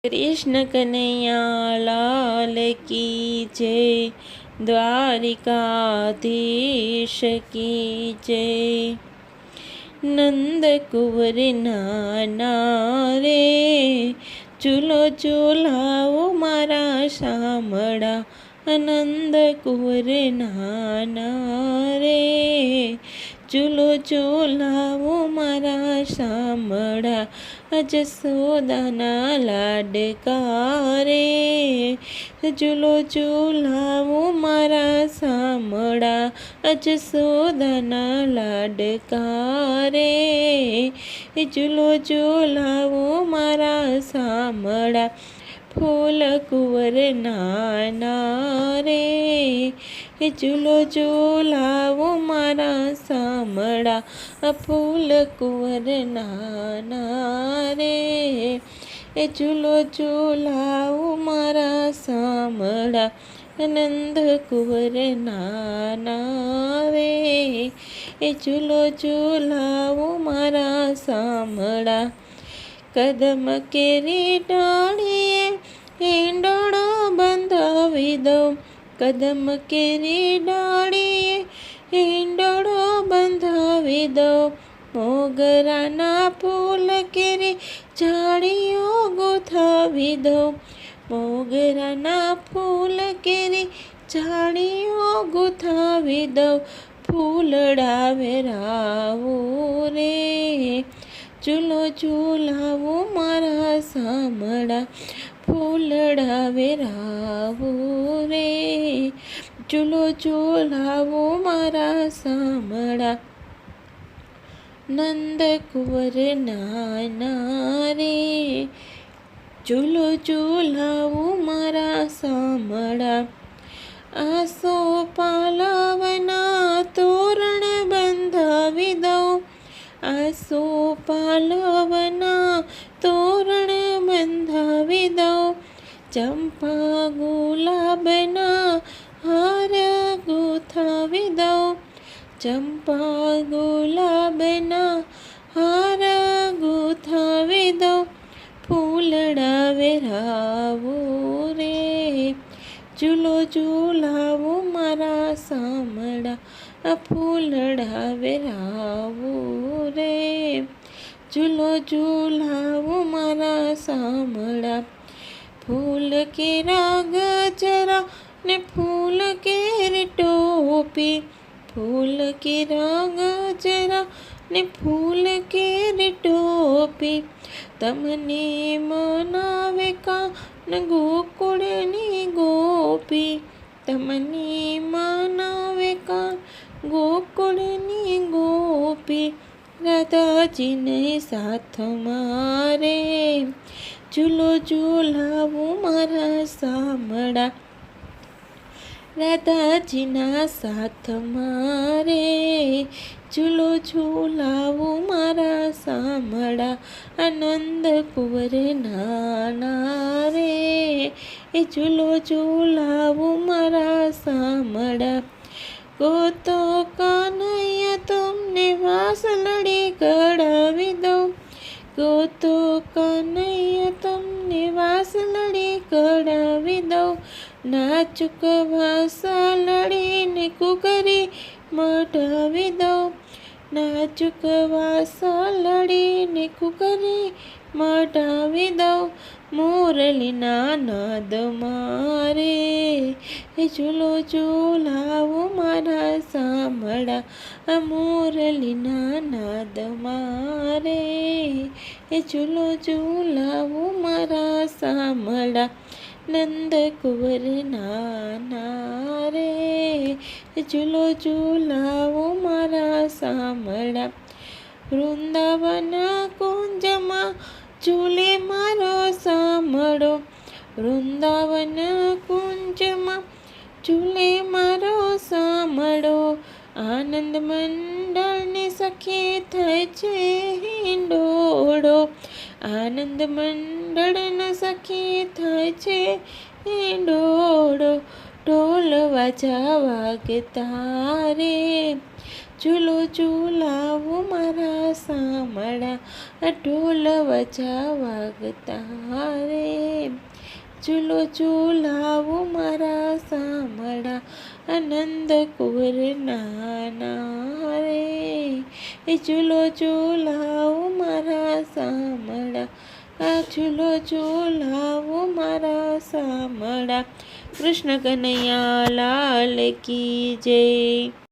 कृष्ण कन्हैया लाल की जय, द्वारिकाधीश की जय। नंद कुंवर नाना रे, चूलो चूलाओ मारा शामड़ा। नंद कुंवर नाना रे, चूलो चूलाओ मारा शामड़ा। जसोदाना लाडका रे, चूलो चूलाओ मारा शामड़ा। जसोदाना लाडका रे, चूलो चूलाओ मारा शामड़ा। फूल कुंवर नाना रे, चूलो चूलाओ मारा शामड़ा। फूल कुंवर नाना रे, चूलो चूलाओ मारा शामड़ा। नंद कुंवर नाना रे, चूलो चूलाओ मारा शामड़ा। कदम केरी डाळीए ईंडोळो બંધાવી દઉં। કદમ કેરી ડાળીએ ઈંડોળો બંધાવી દઉં। મોગરાના ફૂલ કેરી ઝાડીઓ ગોઠવી દઉં। મોગરાના ફૂલ કેરી ઝાડીઓ ગોઠવી દઉં। ફૂલડા વેરાવું રે, ચૂલો ચૂલાવો મારા શામળા। ફૂલડા વેરાવું રે, ચૂલો ચૂલાવો મારા શામળા। નંદ કુંવર નાના રે, ચૂલો ચૂલાવો મારા શામળા। આસો પાલવના તોરણ બંધાવી દઉં। આસો પાલવના તોરણ બંધાવી દઉં। ચંપા ગુલાબના હાર ગોઠવી દઉં। ચંપા ગુલાબના હાર ગોઠવી દઉં। ફૂલડા વેરાવું રે, ચૂલો ચૂલાવો મારા શામળા। ફૂલડા વેરાવું રે, ચૂલો ચૂલાવો મારા શામળા। ફૂલ કેરા ગજરા ને ફૂલ કેરી ટોપી। ફૂલ કેરા ગજરા ને ફૂલ કેરી ટોપી। તમને મનાવે કાન ગોકુળની ગોપી। તમને મનાવે કાન ગોકુળની ગોપી। રાધાજીને સાથમાં રે, ચૂલો ચૂલાવો મારા શામળા। રાધાજીના સાથમાં રે, ચૂલો ચૂલાવો મારા શામળા। આનંદ કુંવર નાના રે, ચૂલો ચૂલાવો મારા શામળા। ગોતો કાનૈયા તમને વાસલડી કઢાવી દઉં। ગોતો કાનૈયા તમને વાસલડી કઢાવી દઉં। નાચુક વાસલડીને કુકરી મઢાવી દઉં। નાચુક વાસલડીને કુકરી મઢાવી દઉં। મોરલીના નાદમાં રે, ચૂલો ચૂલાવો મારા શામળા। મોરલીના નાદમાં રે, ચૂલો ચૂલાવો મારા શામળા। નંદ કુંવર નાના રે, ચૂલો ચૂલાવો મારા શામળા। વૃંદાવન કુંજમાં ઝૂલે મારો શામળો। વૃંદાવન કુંજમાં ઝૂલે મારો શામળો। આનંદ મંડળને સખી થાય છે હિંડોળો। આનંદ મંડળના સખી થાય છે હિંડોળો। ઢોલ વાજા વાગતા રે, ચૂલો ચૂલાવો મારા શામળા, ઢોલ વજા વાગતા રે। ઝૂલો ઝૂલાવો મારા સામડા આનંદ કુંવર નાના રે. એ ઝૂલો ઝૂલાવો મારા સામડા, આ ઝૂલો ઝૂલાવો મારા સામડા. કૃષ્ણ કનૈયા લાલ કી જય.